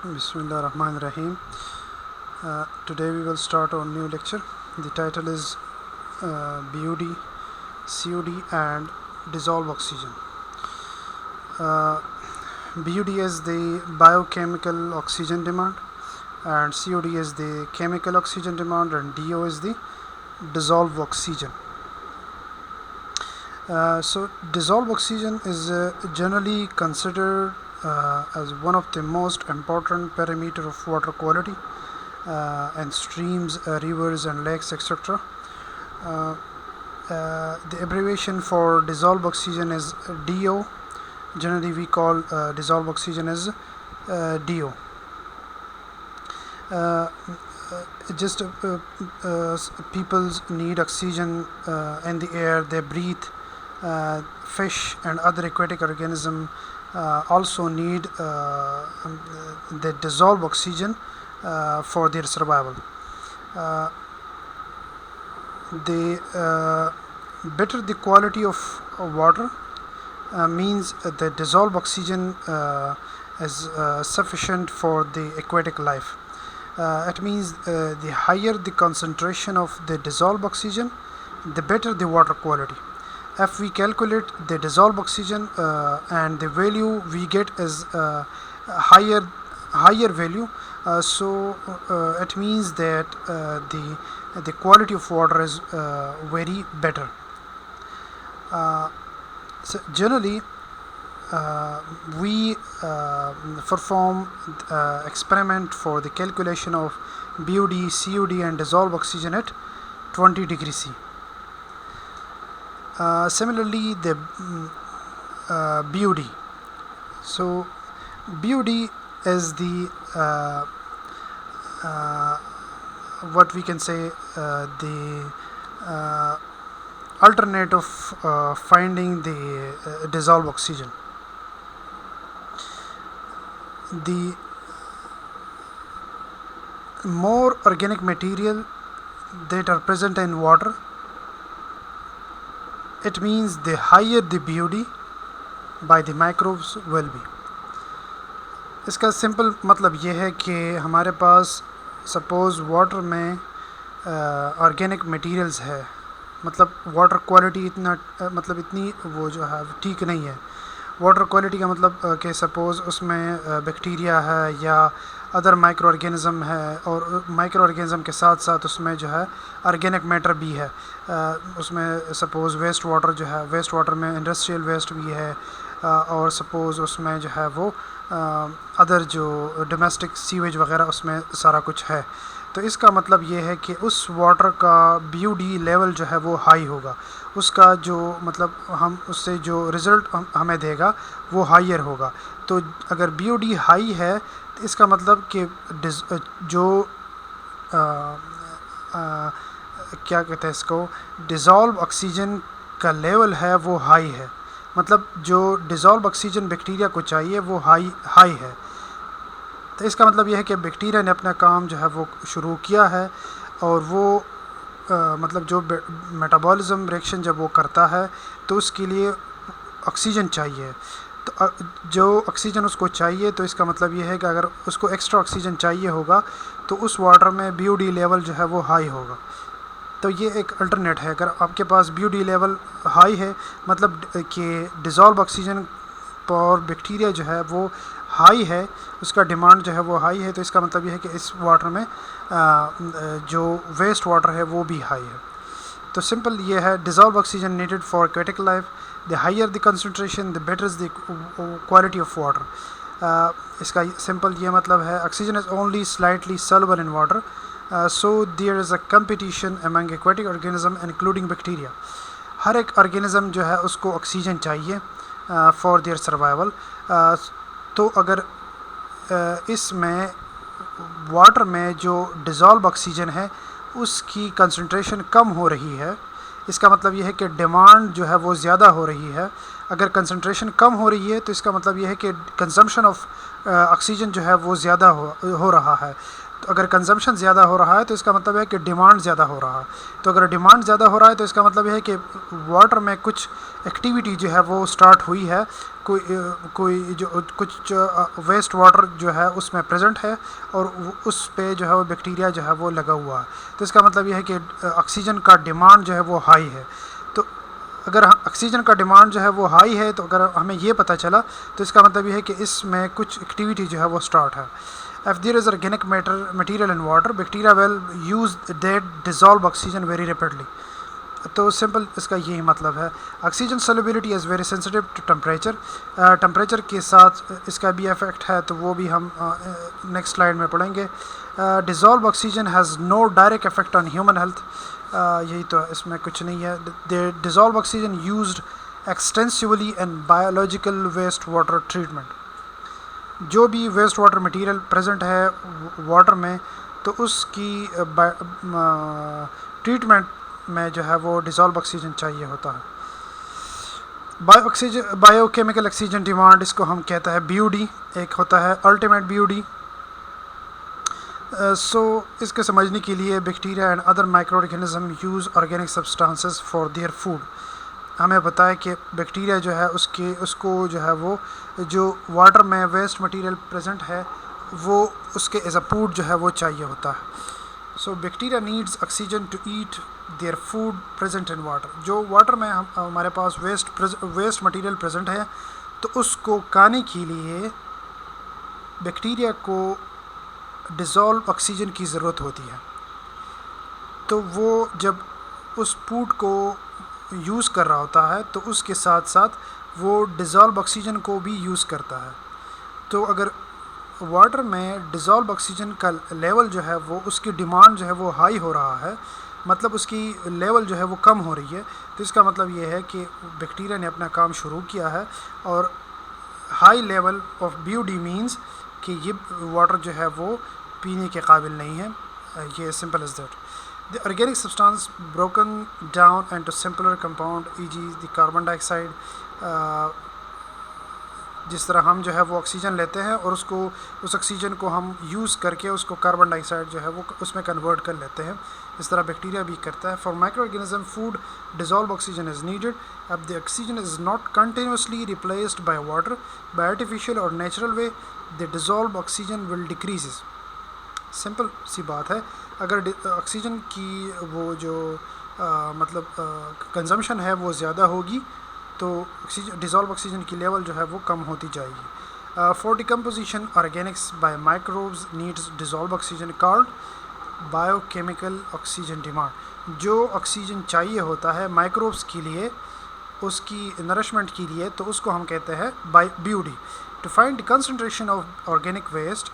Bismillahirrahmanirrahim. Today we will start our new lecture. The title is BUD, COD and dissolved oxygen. BUD is the biochemical oxygen demand, and COD is the chemical oxygen demand, and DO is the dissolved oxygen. So dissolved oxygen is generally considered as one of the most important parameter of water quality and streams, rivers and lakes, etc. The abbreviation for dissolved oxygen is DO. Generally we call dissolved oxygen as DO. Just people need oxygen in the air they breathe. Fish and other aquatic organisms also need the dissolved oxygen for their survival. The better the quality of water means the dissolved oxygen is sufficient for the aquatic life. It means the higher the concentration of the dissolved oxygen, the better the water quality. If we calculate the dissolved oxygen and the value we get is higher value, so it means that the quality of water is very better. So generally we perform experiment for the calculation of BUD, COD and dissolved oxygen at 20 degrees C. Similarly, the BUD. So BUD is the what we can say the alternate of finding the dissolved oxygen. The more organic material that are present in water, it means the higher the BUD by the microbes will be. इसका simple मतलब ये है कि हमारे पास suppose water में organic materials है, मतलब water quality इतनी वो जो है ठीक नहीं है. वाटर क्वालिटी का मतलब कि सपोज़ उसमें बैक्टीरिया है या अदर माइक्रो ऑर्गेनिज़म है, और माइक्रो ऑर्गेनिज़म के साथ साथ उसमें जो है ऑर्गेनिक मैटर भी है. उसमें सपोज़ वेस्ट वाटर जो है, वेस्ट वाटर में इंडस्ट्रियल वेस्ट भी है, और सपोज़ उसमें जो है वो अदर जो डोमेस्टिक सीवेज वगैरह उसमें सारा कुछ है. तो इसका मतलब ये है कि उस वाटर का BUD लेवल जो है वो हाई होगा, उसका जो मतलब हम उससे जो रिज़ल्ट हमें देगा वो हायर होगा. तो अगर BUD हाई है तो इसका मतलब कि जो क्या कहते हैं इसको, डिज़ोल्व ऑक्सीजन का लेवल है वो हाई है. मतलब जो डिज़ोल्व ऑक्सीजन बैक्टीरिया को चाहिए वो हाई है. तो इसका मतलब यह है कि बैक्टीरिया ने अपना काम जो है वो शुरू किया है, और वो मतलब जो मेटाबॉलिज्म रिएक्शन जब वो करता है तो उसके लिए ऑक्सीजन चाहिए. तो जो ऑक्सीजन उसको चाहिए, तो इसका मतलब ये है कि अगर उसको एक्स्ट्रा ऑक्सीजन चाहिए होगा तो उस वाटर में BUD लेवल जो है वो हाई होगा. तो ये एक अल्टरनेट है. अगर आपके पास BUD लेवल हाई है, मतलब कि डिज़ोल्व ऑक्सीजन पर बैक्टीरिया जो है वो हाई है, उसका डिमांड जो है वो हाई है, तो इसका मतलब ये है कि इस वाटर में जो वेस्ट वाटर है वो भी हाई है. तो सिंपल ये है, dissolve oxygen needed for aquatic life. The higher the concentration the better the quality of water. इसका सिंपल ये मतलब है, oxygen is only slightly soluble in water, so there is a competition among aquatic organism including bacteria. हर एक organism जो है उसको oxygen चाहिए फॉर देयर सर्वाइवल. तो अगर इसमें वाटर में जो डिज़ोल्व ऑक्सीजन है उसकी कंसंट्रेशन कम हो रही है, इसका मतलब ये है कि डिमांड जो है वो ज़्यादा हो रही है. अगर कंसंट्रेशन कम हो रही है तो इसका मतलब ये है कि कंजम्पशन ऑफ ऑक्सीजन जो है वो ज़्यादा हो रहा है. तो अगर कंजम्पशन ज़्यादा हो रहा है तो इसका मतलब है कि डिमांड ज़्यादा हो रहा है। तो अगर डिमांड ज़्यादा हो रहा है तो इसका मतलब है कि वाटर में कुछ एक्टिविटी जो है वो स्टार्ट हुई है, कोई जो कुछ वेस्ट वाटर जो है उसमें प्रेजेंट है और उस पे जो है वो बैक्टीरिया जो है वो लगा हुआ है। तो इसका मतलब यह है कि ऑक्सीजन का डिमांड जो है वो हाई है। तो अगर ऑक्सीजन का डिमांड जो है वो हाई है तो अगर हमें ये पता चला तो इसका मतलब ये है कि इसमें कुछ एक्टिविटी जो है वो स्टार्ट है। If there is organic material in water, bacteria will use that dissolve oxygen very rapidly. तो सिंपल इसका यही मतलब है। Oxygen solubility is very sensitive to temperature, temperature के साथ इसका भी इफेक्ट है, तो वो भी हम नेक्स्ट स्लाइड में पढ़ेंगे। Dissolve oxygen has no direct effect on human health, यही तो इसमें कुछ नहीं है। The dissolve oxygen used extensively in biological waste water treatment. जो भी वेस्ट वाटर मटेरियल प्रेजेंट है वाटर में तो उसकी ट्रीटमेंट में जो है वो डिज़ोल्व ऑक्सीजन चाहिए होता है। बायोकेमिकल ऑक्सीजन डिमांड, इसको हम कहते हैं BOD, एक होता है अल्टीमेट BOD। इसके समझने के लिए bacteria and other micro organism use organic substances for their food. हमें पता है कि बैक्टीरिया जो है उसको जो है वो जो वाटर में वेस्ट मटेरियल प्रेजेंट है वो उसके एज अ फूड जो है वो चाहिए होता है। So bacteria needs oxygen to eat their food present in water. जो वाटर में हमारे पास वेस्ट मटेरियल प्रेजेंट है तो उसको खाने के लिए बैक्टीरिया को डिज़ोल्व ऑक्सीजन की ज़रूरत होती है। तो वो जब उस फूड को यूज़ कर रहा होता है तो उसके साथ साथ वो डिज़ोल्व ऑक्सीजन को भी यूज़ करता है। तो अगर वाटर में डिज़ोल्व ऑक्सीजन का लेवल जो है वो उसकी डिमांड जो है वो हाई हो रहा है, मतलब उसकी लेवल जो है वो कम हो रही है, तो इसका मतलब ये है कि बैक्टीरिया ने अपना काम शुरू किया है। और high level of BOD means कि ये वाटर जो है वो पीने के काबिल नहीं है। ये simple as that. The organic substance broken down into simpler compound, e.g. the carbon dioxide, जिस तरह हम जो है वो ऑक्सीजन लेते हैं और उस ऑक्सीजन को हम यूज़ करके उसको कार्बन डाइऑक्साइड जो है वो उसमें कन्वर्ट कर लेते हैं, इस तरह बैक्टीरिया भी करता है। For micro organism food dissolve oxygen is needed. अब the oxygen is not continuously replaced by water by artificial और natural way, the dissolve oxygen will decreases. Simple सी बात है, अगर ऑक्सीजन की वो जो मतलब कंजम्पशन है वो ज़्यादा होगी तो डिज़ोल्व ऑक्सीजन की लेवल जो है वो कम होती जाएगी। For decomposition Organics by microbes needs dissolve oxygen called biochemical oxygen demand. जो ऑक्सीजन चाहिए होता है माइक्रोब्स के लिए उसकी नरिशमेंट के लिए तो उसको हम कहते हैं BOD। To find the concentration of organic waste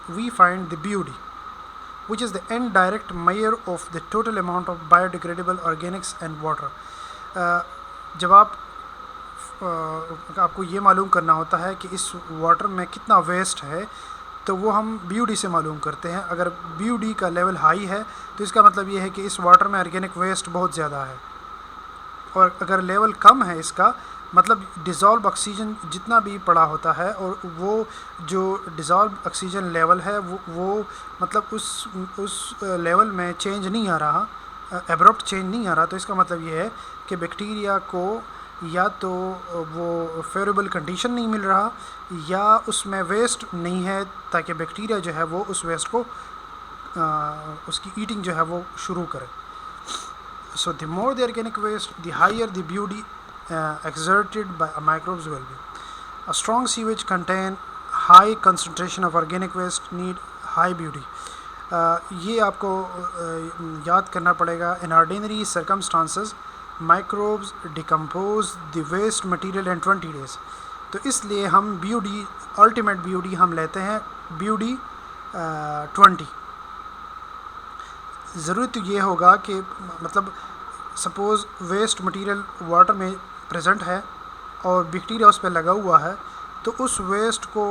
we find the BOD which is the indirect measure of the total amount of biodegradable organics and water। जब आपको ये मालूम करना होता है कि इस वाटर में कितना वेस्ट है तो वो हम BOD से मालूम करते हैं। अगर BOD का लेवल हाई है तो इसका मतलब ये है कि इस वाटर में ऑर्गेनिक वेस्ट बहुत ज़्यादा है, और अगर लेवल कम है इसका मतलब डिज़ोल्व ऑक्सीजन जितना भी पड़ा होता है और वो जो डिज़ोल्व ऑक्सीजन लेवल है वो मतलब उस लेवल में चेंज नहीं आ रहा, एब्रप्ट चेंज नहीं आ रहा, तो इसका मतलब ये है कि बैक्टीरिया को या तो वो फेवरेबल कंडीशन नहीं मिल रहा या उसमें वेस्ट नहीं है ताकि बैक्टीरिया जो है वो उस वेस्ट को उसकी ईटिंग जो है वो शुरू करे। So the more the organic waste, the higher the BOD exerted by microbes will be. A strong sewage contain high concentration of organic waste need high BOD. ये आपको याद करना पड़ेगा। In ordinary circumstances, microbes decompose the waste material in 20 days. तो इसलिए हम BOD ultimate BOD हम लेते हैं BOD 20। ज़रूरी तो ये होगा कि मतलब सपोज़ वेस्ट मटेरियल वाटर में प्रेजेंट है और बैक्टीरिया उस पर लगा हुआ है तो उस वेस्ट को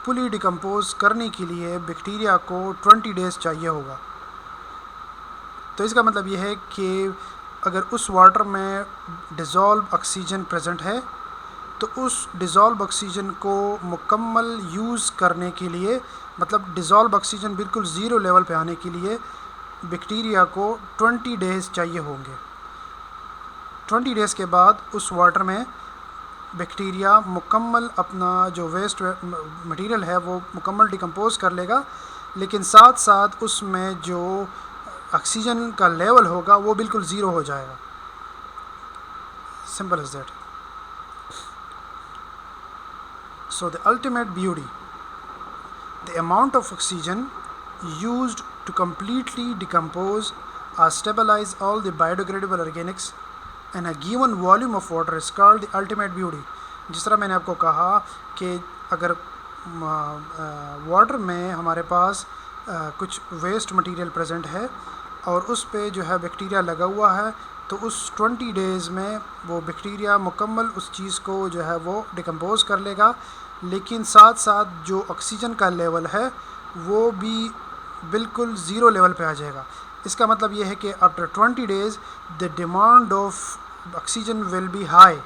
फुली डिकम्पोज करने के लिए बैक्टीरिया को 20 डेज़ चाहिए होगा। तो इसका मतलब ये है कि अगर उस वाटर में डिज़ोल्व ऑक्सीजन प्रेजेंट है तो उस डिज़ोल्व ऑक्सीजन को मुकम्मल यूज़ करने के लिए, मतलब डिज़ोल्व ऑक्सीजन बिल्कुल ज़ीरो लेवल पे आने के लिए बैक्टीरिया को 20 डेज़ चाहिए होंगे। 20 डेज़ के बाद उस वाटर में बैक्टीरिया मुकम्मल अपना जो वेस्ट मटेरियल है वो मुकम्मल डिकम्पोज कर लेगा, लेकिन साथ साथ उसमें जो ऑक्सीजन का लेवल होगा वो बिल्कुल ज़ीरो हो जाएगा। Simple as that. So the ultimate BOD, the amount of oxygen used to completely decompose or stabilize all the biodegradable organics in a given volume of water is called the ultimate beauty। जिस तरह मैंने आपको कहा कि अगर water में हमारे पास कुछ वेस्ट मटेरियल प्रेजेंट है और उस पे जो है बैक्टीरिया लगा हुआ है, तो उस 20 डेज़ में वो बैक्टीरिया मुकम्मल उस चीज़ को जो है वो डिकम्पोज कर लेगा, लेकिन साथ साथ जो ऑक्सीजन का लेवल है वो भी बिल्कुल ज़ीरो लेवल पे आ जाएगा। इसका मतलब ये है कि after 20 days the demand of oxygen will be high.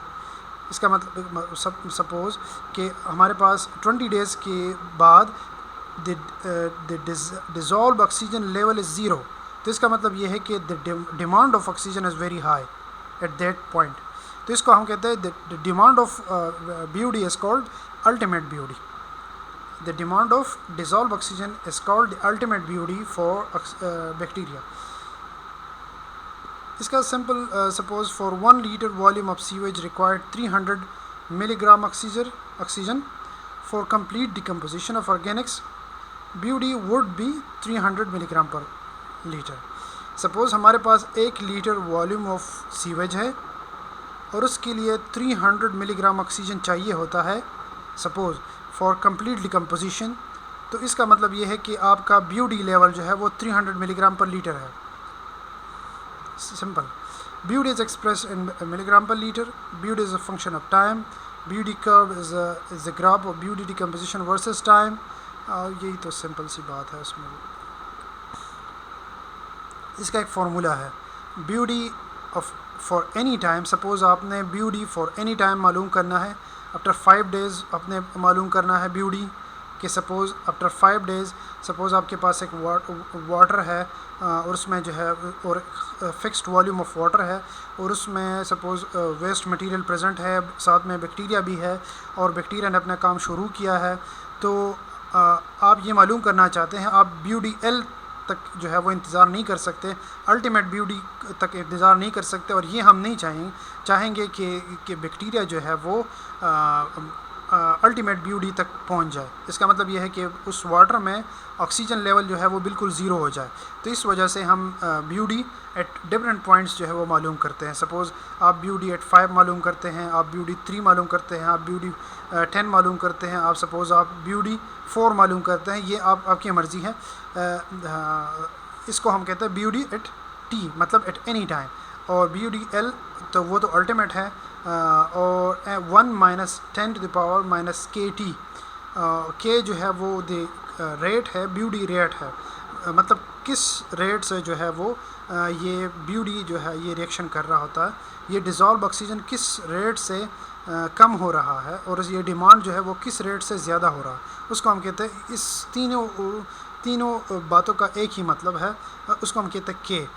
इसका मतलब सपोज़ कि हमारे पास 20 डेज़ के बाद the dissolve oxygen level is zero, तो इसका मतलब ये है कि the demand of oxygen is very high at that point. तो इसको हम कहते हैं the demand of beauty is called ultimate beauty। The demand of dissolved oxygen is called the ultimate beauty for bacteria। इसका simple suppose for 1 liter volume of sewage required 300 milligram oxygen for complete decomposition of organics, beauty would be 300 milligram per liter। suppose हमारे पास 1 litre volume of sewage है और उसके लिए 300 milligram oxygen चाहिए होता है suppose for complete decomposition, तो इसका मतलब ये है कि आपका ब्यूडी लेवल जो है वो 300 मिलीग्राम पर लीटर है। Simple. BOD is express in milligram per litre. BOD is a function of time. BOD curve is a graph of BOD decomposition versus time. यही तो सिंपल सी बात है उसमें। इसका एक फार्मूला है BOD of for any time. Suppose आपने ब्यूडी फॉर एनी टाइम मालूम करना है, आफ्टर 5 डेज़ आपने मालूम करना है ब्यूडी कि सपोज़ आफ्टर 5 डेज़ सपोज़ आपके पास एक वाटर है और उसमें जो है और फिक्स्ड वॉल्यूम ऑफ वाटर है और उसमें सपोज़ वेस्ट मटेरियल प्रेजेंट है, साथ में बैक्टीरिया भी है और बैक्टीरिया ने अपना काम शुरू किया है, तो आप ये मालूम करना चाहते हैं, आप ब्यूडी एल तक जो है वो इंतज़ार नहीं कर सकते, अल्टीमेट ब्यूटी तक इंतज़ार नहीं कर सकते, और ये हम नहीं चाहेंगे कि बैक्टीरिया जो है वो अल्टीमेट ब्यूटी तक पहुंच जाए। इसका मतलब ये है कि उस वाटर में ऑक्सीजन लेवल जो है वो बिल्कुल ज़ीरो हो जाए। तो इस वजह से हम ब्यूटी एट डिफरेंट पॉइंट्स जो है वो मालूम करते हैं। सपोज़ आप ब्यूटी एट 5 मालूम करते हैं, आप ब्यूटी 3 मालूम करते हैं, आप ब्यूटी 10 मालूम करते हैं, आप सपोज़ आप ब्यूटी 4 मालूम करते हैं, ये आपकी मर्ज़ी है। इसको हम कहते हैं ब्यूटी एट टी, मतलब एट एनी टाइम। और ब्यूटी एल तो वो तो अल्टीमेट है, और 1 minus 10 to the power minus K T, K जो है वो द रेट है, ब्यूटी रेट है, मतलब किस रेट से जो है वो ये ब्यूटी जो है ये रिएक्शन कर रहा होता है, ये डिज़ोल्व ऑक्सीजन किस रेट से कम हो रहा है और ये डिमांड जो है वो किस रेट से ज़्यादा हो रहा है, उसको हम कहते हैं। इस तीनों बातों का एक ही मतलब है, उसको हम कहते हैं K.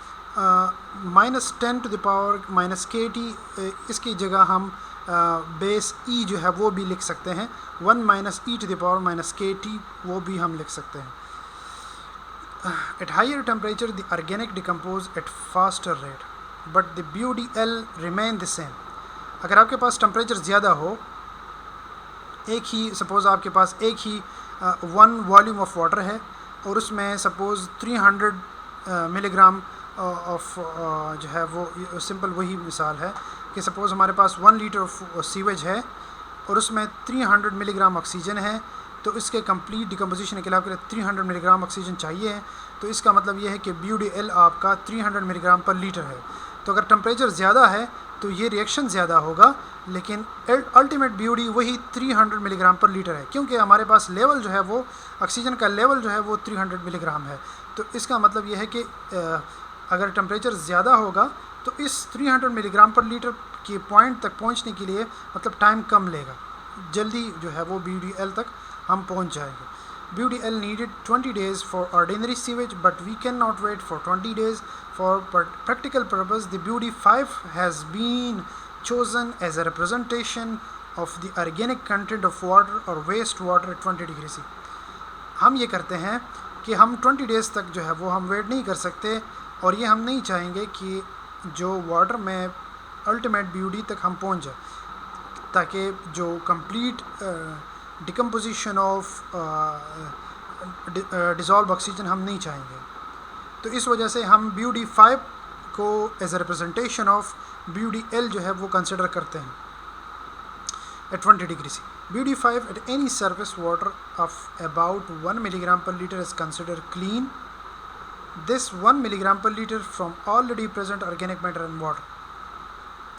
Minus 10 to the power minus K T, इसकी जगह हम बेस ई जो है वो भी लिख सकते हैं, 1 minus E to the power minus K T, वो भी हम लिख सकते हैं। At higher temperature the organic decompose at faster rate but the BOD L remain the same. अगर आपके पास टेम्परेचर ज़्यादा हो, एक ही सपोज़ आपके पास एक ही 1 वॉल्यूम ऑफ वाटर है और उसमें सपोज़ 300 मिलीग्राम ऑफ जो है वो सिंपल वही मिसाल है कि सपोज़ हमारे पास 1 लीटर ऑफ सीवेज है और उसमें 300 मिलीग्राम ऑक्सीजन है, तो इसके कंप्लीट डिकम्पोजिशन के लिए 300 मिलीग्राम ऑक्सीजन चाहिए है। तो इसका मतलब ये है कि ब्यूटी एल आपका 300 मिलीग्राम पर लीटर है। तो अगर टेम्परेचर ज़्यादा है तो ये रिएक्शन ज़्यादा होगा, लेकिन अल्टीमेट ब्यूटी वही 300 मिलीग्राम पर लीटर है, क्योंकि हमारे पास लेवल जो है वो ऑक्सीजन का लेवल जो है वो 300 मिलीग्राम है। तो इसका मतलब ये है कि अगर टेम्परेचर ज़्यादा होगा तो इस 300 मिलीग्राम पर लीटर के पॉइंट तक पहुंचने के लिए मतलब टाइम कम लेगा, जल्दी जो है वो BUDL तक हम पहुंच जाएंगे. BUDL needed 20 days for ordinary sewage, but we cannot wait for 20 days. For practical purpose, the BUD5 has been chosen as a representation of the organic content of water or waste water at 20 degree C. हम ये करते हैं कि हम 20 days तक जो है वो हम वेट नहीं कर सकते, और ये हम नहीं चाहेंगे कि जो वाटर में अल्टीमेट BUD तक हम पहुंच जाए, ताकि जो complete decomposition of dissolve oxygen हम नहीं चाहेंगे. तो इस वजह से हम BUD5 को as a representation of BUDL जो है वो कंसिडर करते हैं at 20 degree C. BUD5 at any surface water of about 1 milligram per liter is considered clean. This 1 milligram per liter from already present organic matter in water.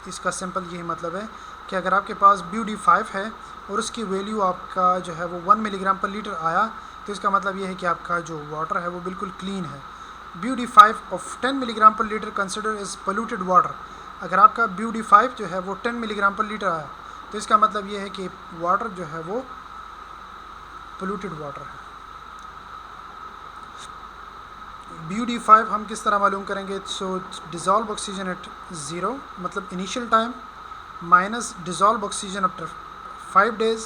इसका simple यही मतलब है कि अगर आपके पास BUD5 है और उसकी वैल्यू आपका जो है वो 1 मिलीग्राम पर लीटर आया, तो इसका मतलब ये है कि आपका जो वाटर है वो बिल्कुल क्लीन है. BUD5 of 10 milligram per litre consider is polluted water. अगर आपका BUD5 जो है वो 10 मिलीग्राम पर लीटर आया, तो इसका मतलब ये है कि वाटर जो है वो पोल्यूटेड वाटर है. BUD5 हम किस तरह मालूम करेंगे? सो डिज़ोल्व ऑक्सीजन एट 0 मतलब initial time minus dissolve oxygen after 5 days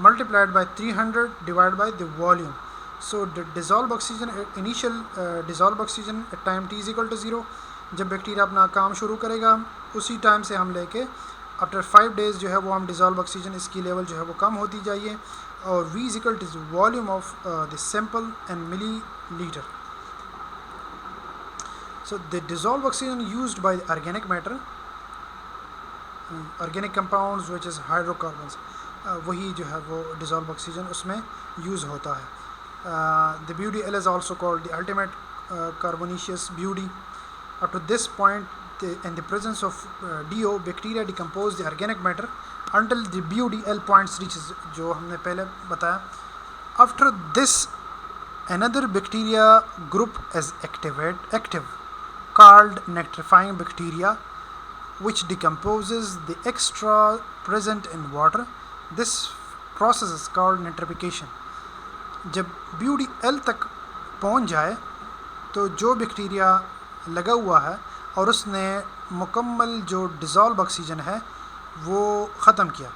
multiplied by 300 divided by the volume. So dissolve oxygen initial dissolve oxygen at time t is equal to 0. जब bacteria अपना काम शुरू करेगा उसी टाइम से हम लेके आफ्टर 5 days जो है वो हम डिज़ोल्व ऑक्सीजन इसकी लेवल जो है वो कम होती जाइए, और V is equal to volume of the sample and millilitre. So the dissolved oxygen used by the organic matter, organic compounds which is hydrocarbons, वही जो है वो dissolved oxygen उसमें यूज़ होता है. The BUDL is also called the ultimate carbonaceous BUD. Up to this point, in the presence of DO, bacteria decompose the organic matter until the BUDL points reaches, जो हमने पहले बताया. After this, another bacteria group is active called nitrifying bacteria, which decomposes the extra present in water. This process is called nitrification. जब BUDL तक पहुंच जाए तो जो बैक्टीरिया लगा हुआ है और उसने मुकम्मल जो डिज़ोल्व ऑक्सीजन है वो ख़त्म किया,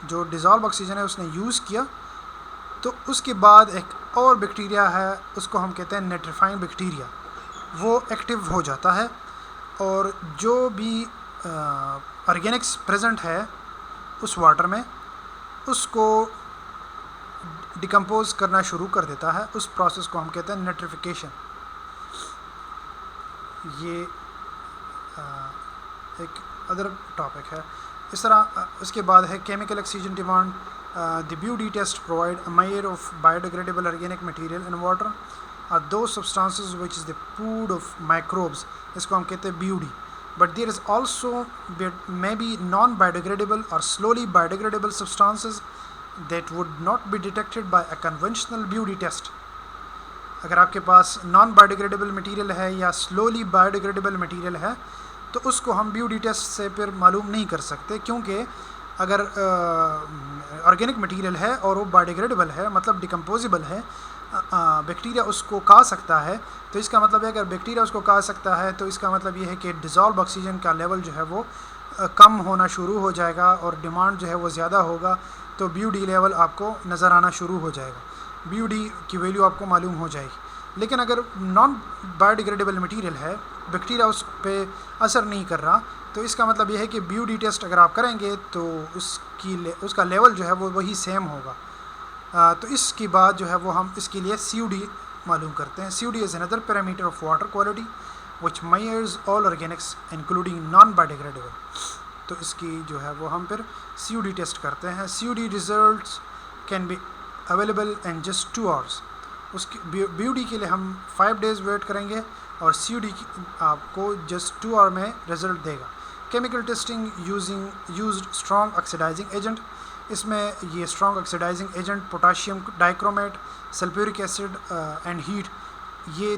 जो डिज़ोल्व ऑक्सीजन है उसने यूज़ किया, तो उसके बाद एक और बैक्टीरिया है उसको हम कहते हैं नाइट्रीफाइंग बैक्टीरिया. वो एक्टिव हो जाता है और जो भी ऑर्गेनिक्स प्रेजेंट है उस वाटर में उसको डिकम्पोज करना शुरू कर देता है. उस प्रोसेस को हम कहते हैं नाइट्रिफिकेशन. ये एक अदर टॉपिक है. इस तरह उसके बाद है chemical oxygen demand. The BUD test provide a measure of biodegradable organic material in water are those substances which is the food of microbes. इसको हम कहते हैं BUD. But there is also maybe non-biodegradable or slowly biodegradable substances that would not be detected by a conventional BUD test. अगर आपके पास non biodegradable material है या slowly biodegradable material है तो उसको हम BUD टेस्ट से फिर मालूम नहीं कर सकते, क्योंकि अगर ऑर्गेनिक मटेरियल है और वो बायोडिग्रेडेबल है मतलब डिकम्पोजिबल है, बैक्टीरिया उसको खा सकता है, तो इसका मतलब है अगर बैक्टीरिया उसको खा सकता है तो इसका मतलब ये है कि डिज़ोल्व ऑक्सीजन का लेवल जो है वो कम होना शुरू हो जाएगा और डिमांड जो है वो ज़्यादा होगा, तो BUD लेवल आपको नज़र आना शुरू हो जाएगा, BUD की वैल्यू आपको मालूम हो जाएगी. लेकिन अगर नॉन बायोडिग्रेडेबल मटेरियल है, बैक्टीरिया उस पर असर नहीं कर रहा, तो इसका मतलब यह है कि BUD टेस्ट अगर आप करेंगे तो उसका लेवल जो है वो वही सेम होगा. तो इसके बाद जो है वो हम इसके लिए COD मालूम करते हैं. COD is another parameter of water quality which measures all Organics including non biodegradable. तो इसकी जो है वो हम फिर COD टेस्ट करते हैं. COD results can be available in just 2 hours. उसकी BUD के लिए हम 5 days वेट करेंगे और COD आपको जस्ट 2 hour में रिज़ल्ट देगा. Chemical testing used strong oxidizing agent. इसमें ये strong oxidizing agent potassium dichromate, sulphuric acid and heat, ये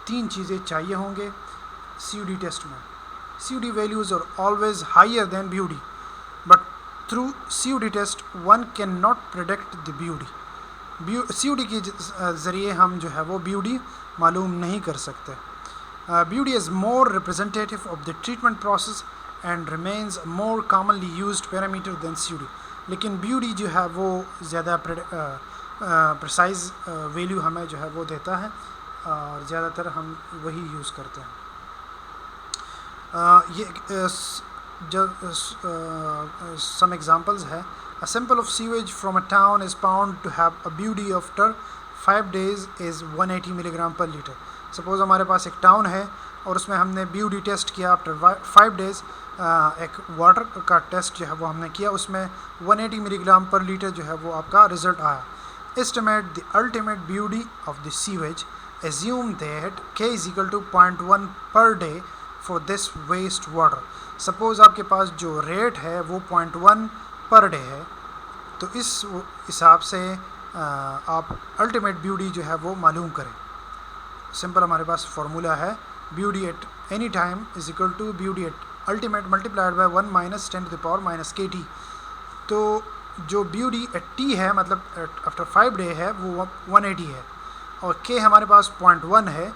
3 चीज़ें चाहिए होंगे COD टेस्ट में. COD values are always higher than BUD, but through COD test one cannot predict the BUD. COD के ज़रिए हम जो है वो BUD मालूम नहीं कर सकते. BUD is more representative of the treatment process and remains a more commonly used parameter than COD. लेकिन BUD जो है वो ज़्यादा प्रिसाइज वैल्यू हमें जो है वो देता है और ज़्यादातर हम वही यूज़ करते हैं. ये some examples है. A sample of sewage from a town is found to have a BUD after 5 days is 180 milligram per litre. Suppose हमारे पास एक टाउन है और उसमें हमने BUD टेस्ट किया. आफ्टर 5 डेज़ एक वाटर का टेस्ट जो है वो हमने किया, उसमें 180 मिलीग्राम पर लीटर जो है वो आपका रिज़ल्ट आया. Estimate the ultimate BUD of the sewage. Assume that K is equal to 0.1 per day for this waste water. Suppose आपके पास जो रेट है वो 0.1 पर डे है, तो इस हिसाब से आप अल्टीमेट BUD जो है वो मालूम करें. सिंपल हमारे पास फार्मूला है BUD at any time is equal to BUD at ultimate multiplied by 1 minus 10 to the power minus KT. तो जो BUD एट T है, मतलब आफ्टर 5 डे है, वो 180 है और K हमारे पास 0.1 है.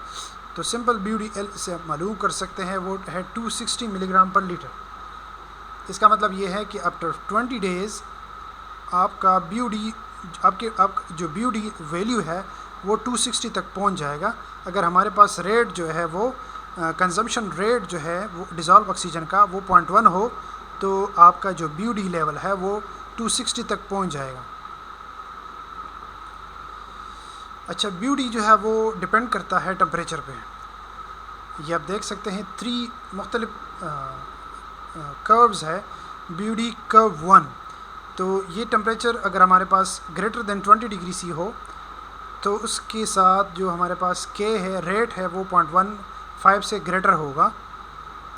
तो सिंपल BUD L से मालूम कर सकते हैं, वो है 260 मिलीग्राम पर लीटर. इसका मतलब ये है कि आफ्टर 20 डेज़ आपका BUD आपका जो BUD वैल्यू है वो 260 तक पहुंच जाएगा. अगर हमारे पास रेट जो है वो कंजम्पशन रेट जो है वो डिज़ोल्व ऑक्सीजन का वो 0.1 हो, तो आपका जो BUD लेवल है वो 260 तक पहुंच जाएगा. अच्छा, BUD जो है वो डिपेंड करता है टेम्परेचर पे. ये आप देख सकते हैं 3 मुख्तलिफ कर्व्स है. BUD कर्व 1, तो ये टेम्परेचर अगर हमारे पास ग्रेटर देन 20 डिग्री C हो तो उसके साथ जो हमारे पास K है, रेट है, वो 0.15 से ग्रेटर होगा.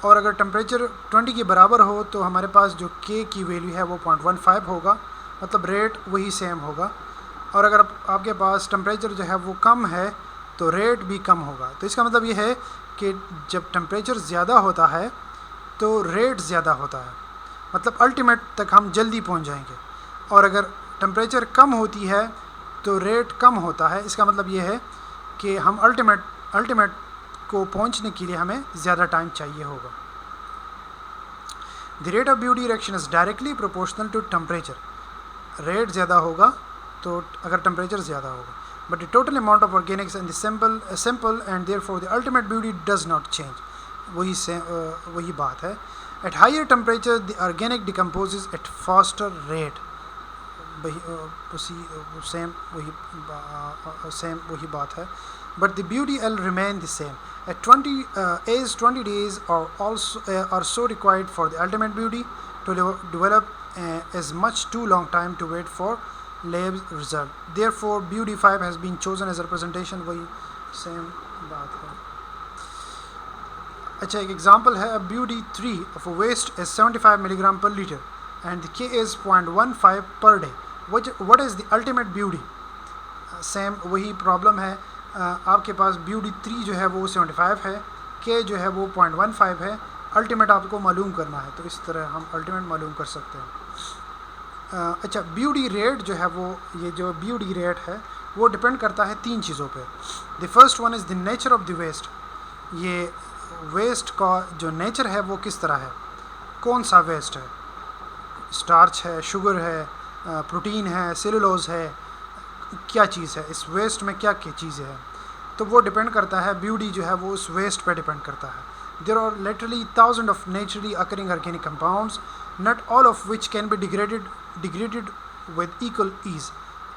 और अगर टेम्परेचर 20 के बराबर हो तो हमारे पास जो K की वैल्यू है वो 0.15 होगा, मतलब रेट वही सेम होगा. और अगर आपके पास टेम्परेचर जो है वो कम है तो रेट भी कम होगा. तो इसका मतलब ये है कि जब टेम्परेचर ज़्यादा होता है तो रेट ज़्यादा होता है, मतलब अल्टीमेट तक हम जल्दी पहुंच जाएंगे. और अगर टेम्परेचर कम होती है तो रेट कम होता है. इसका मतलब ये है कि हम अल्टीमेट को पहुंचने के लिए हमें ज़्यादा टाइम चाहिए होगा. The rate of BUD reaction is directly proportional to temperature. Rate ज़्यादा होगा तो अगर टेम्परेचर ज़्यादा होगा, but the total amount of organics in the simple and therefore the ultimate BUD does not change. वही बात है. At higher temperature the organic decomposes at faster rate. वही बात है. But the BUD L remain the same. At 20 days are so required for the ultimate BUD to develop is much too long time to wait for lab result. Therefore, BUD 5 has been chosen as a representation. वही same बात है. अच्छा, एक example है. BUD 3 of a waste is 75 milligram per liter and the K is 0.15 per day. What is the ultimate BUD? Same वही problem है. आपके पास BUD 3 जो है वो 75 है, K जो है वो 0.15 है. अल्टीमेट आपको मालूम करना है, तो इस तरह हम अल्टीमेट मालूम कर सकते हैं. अच्छा, BUD रेट जो है वो, ये जो BUD रेट है वो डिपेंड करता है 3 चीज़ों पे. The first one is the nature of the waste. ये वेस्ट का जो नेचर है वो किस तरह है, कौन सा वेस्ट है, स्टार्च है, शुगर है, प्रोटीन है, सेलुलोज है, क्या चीज़ है, इस वेस्ट में क्या क्या चीज़ें हैं, तो वो डिपेंड करता है. BUD जो है वो उस वेस्ट पे डिपेंड करता है. There are literally thousand of naturally occurring organic compounds, not all of which can be degraded with equal ease.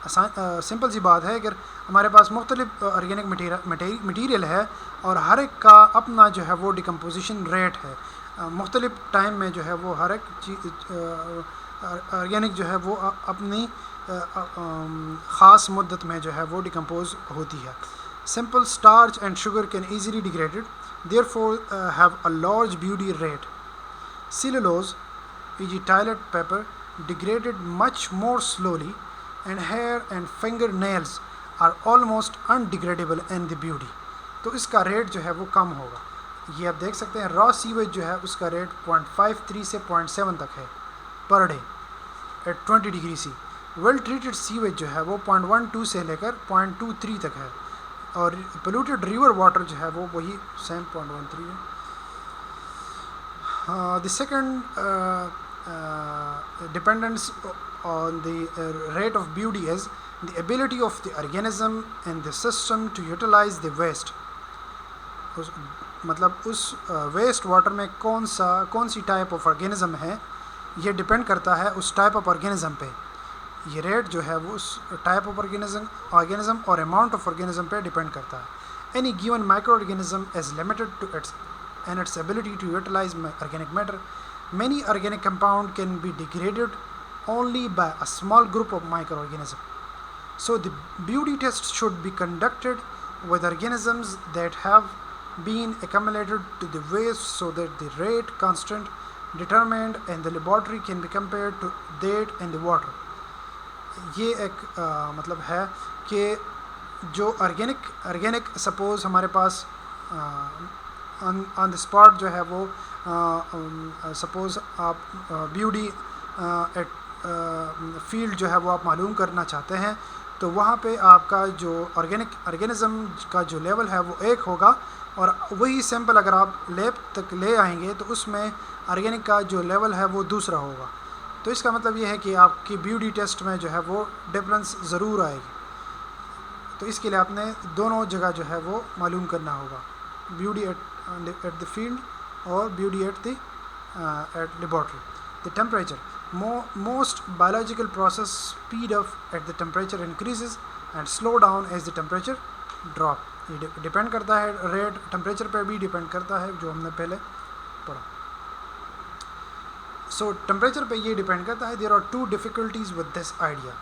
Simple सी बात है, अगर हमारे पास मुख्तलिफ ऑर्गेनिक मटीरियल है और हर एक का अपना जो है वो डिकम्पोजिशन रेट है, मुख्तलिफ टाइम में जो है वो हर एक चीज़ ऑर्गेनिक जो है वो अपनी ख़ास मुद्दत में जो है वो डिकम्पोज होती है. Simple starch and sugar cane easily degraded, therefore have a large BUD rate. Cellulose e.g. toilet paper degraded much more slowly and hair and fingernails are almost undegradable in the BUD. तो इसका rate जो है वो कम होगा. ये आप देख सकते हैं रॉ सीवेज जो है उसका रेट 0.53 से 0.7 तक है per day at 20 degree C. Well treated sewage जो है वो 0.12 से लेकर 0.23 तक है, और पोल्यूटेड रिवर वाटर जो है वो वही सेम 0.13 है। The second dependence on the rate of BUD is the ability of the organism in the system to utilize the waste. मतलब उस वेस्ट वाटर में कौन सी टाइप ऑफ ऑर्गेनिज्म है, ये डिपेंड करता है उस टाइप ऑफ ऑर्गेनिज्म पे। ये रेट जो है वो उस टाइप ऑफ ऑर्गेनिज्म और अमाउंट ऑफ ऑर्गेनिज्म पे डिपेंड करता है। Any given microorganism is limited to its ability to utilize organic matter. Many organic compound can be degraded only by a small group of microorganisms. So the BUD test should be conducted with organisms that have been accumulated to the waste, so that the rate constant determined in the laboratory can be compared to that in the water. ये एक मतलब है कि जो organic suppose हमारे pass on the spot जो है वो सपोज़ आप BUD एट फील्ड जो है वो आप मालूम करना चाहते हैं, तो वहाँ पे आपका जो ऑर्गेनिज्म का जो लेवल है वो एक होगा, और वही सैंपल अगर आप लैब तक ले आएंगे तो उसमें ऑर्गेनिक का जो लेवल है वो दूसरा होगा। तो इसका मतलब ये है कि आपकी BUD टेस्ट में जो है वो डिफरेंस ज़रूर आएगी। तो इसके लिए आपने दोनों जगह जो है वो मालूम करना होगा, BUD at the field or BUD at the laboratory. The temperature. Most biological process speed up at the temperature increases and slow down as the temperature drop. ये डिपेंड करता है रेट टेम्परेचर पे भी डिपेंड करता है, जो हमने पहले पढ़ा। सो टेम्परेचर पे ये डिपेंड करता है। There are two difficulties with this idea.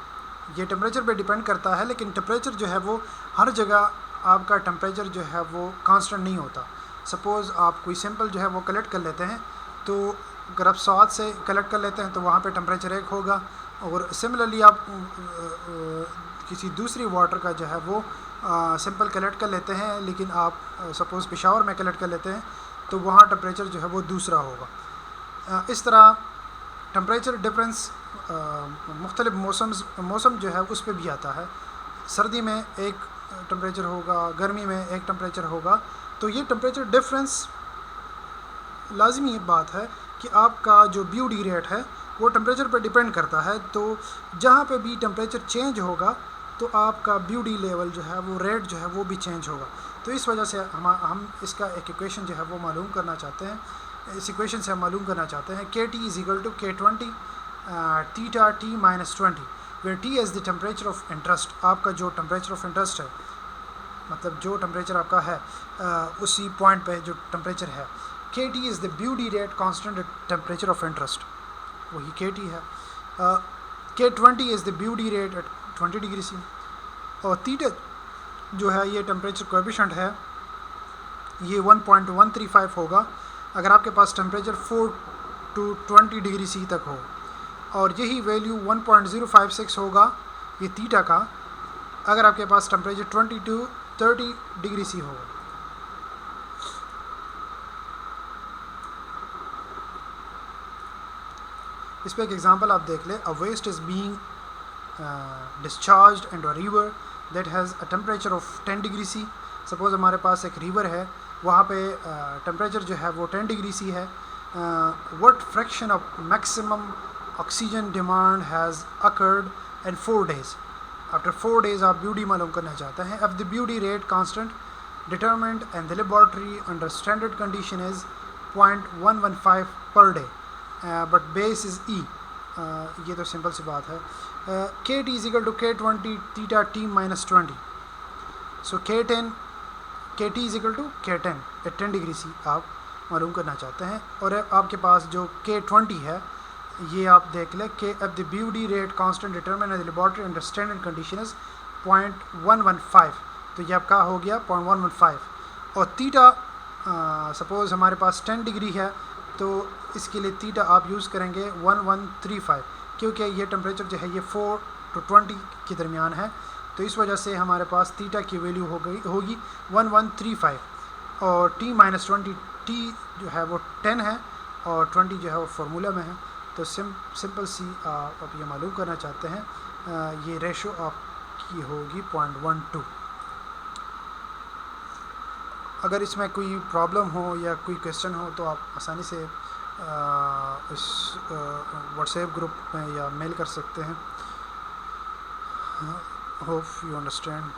ये टेम्परेचर पे डिपेंड करता है, लेकिन टेम्परेचर जो है वो हर जगह आपका टेम्परेचर जो है वो कांस्टेंट नहीं होता। सपोज़ आप कोई सैंपल जो है वो कलेक्ट कर लेते हैं, तो अगर आप स्वाद से कलेक्ट कर लेते हैं तो वहाँ पे टेम्परेचर एक होगा, और सिमिलरली आप किसी दूसरी वाटर का जो है वो सैंपल कलेक्ट कर लेते हैं, लेकिन आप सपोज़ पेशावर में कलेक्ट कर लेते हैं तो वहाँ टेम्परेचर जो है वो दूसरा होगा। इस तरह टेम्परेचर डिफरेंस मुख्तलिफ मौसम जो है उस पर भी आता है। सर्दी में एक टेम्परेचर होगा, गर्मी में एक टेम्परेचर होगा। तो ये टेम्परेचर डिफरेंस लाजमी बात है कि आपका जो BUD रेट है वो टेम्परेचर पर डिपेंड करता है। तो जहाँ पे भी टेम्परेचर चेंज होगा तो आपका BUD लेवल जो है वो रेट जो है वो भी चेंज होगा। तो इस वजह से हम इसका एक इक्वेशन जो है वो मालूम करना चाहते हैं। इस इक्वेशन से हम मालूम करना चाहते हैं KT = K20 theta T - 20, where T is the temperature of interest. आपका जो टेम्परेचर ऑफ इंटरेस्ट है, मतलब जो टेम्परेचर आपका है उसी पॉइंट पे जो टेम्परेचर है। KT is the BUD rate constant temperature of interest, वही KT है। K20 is the BUD rate at 20 degree C, और थीटा जो है ये टेम्परेचर कोएफिशिएंट है, ये 1.135 होगा अगर आपके पास टेम्परेचर 4 to 20 डिग्री सी तक हो, और यही वैल्यू 1.056 होगा ये थीटा का अगर आपके पास टेम्परेचर 20 to 30 डिग्री सी होगा। इस पर एक एग्जांपल आप देख लें। A waste is being discharged into a river that has a temperature of 10 degree C. Suppose हमारे पास एक रिवर है, वहाँ पे टेम्परेचर जो है वो 10 डिग्री सी है। What fraction of maximum oxygen demand has occurred in 4 days। After 4 days आप BUD मालूम करना चाहते हैं। If the BUD rate constant determined in the laboratory under standard condition is 0.115 per day, but base is E। ये तो simple सी बात है। KT = K20 theta T - 20। So KT = K10 at 10 degree C आप मालूम करना चाहते हैं। और आपके पास जो K20 है ये आप देख लें कि F the BUD rate constant determine in the laboratory under standard condition is 0.115। तो ये आपका हो गया 0.115। और थीटा सपोज़ हमारे पास 10 डिग्री है, तो इसके लिए थीटा आप यूज़ करेंगे 1135, क्योंकि ये टेम्परेचर जो है ये 4 to 20 के दरमियान है। तो इस वजह से हमारे पास थीटा की वैल्यू होगी 1135, और T - 20 टी जो है वो 10 है और 20 जो है वो फार्मूला में है। तो सिंपल सी आप ये मालूम करना चाहते हैं, ये रेशो आपकी होगी 0.12। अगर इसमें कोई प्रॉब्लम हो या कोई क्वेश्चन हो तो आप आसानी से इस व्हाट्सएप ग्रुप में या मेल कर सकते हैं। Hope you understand.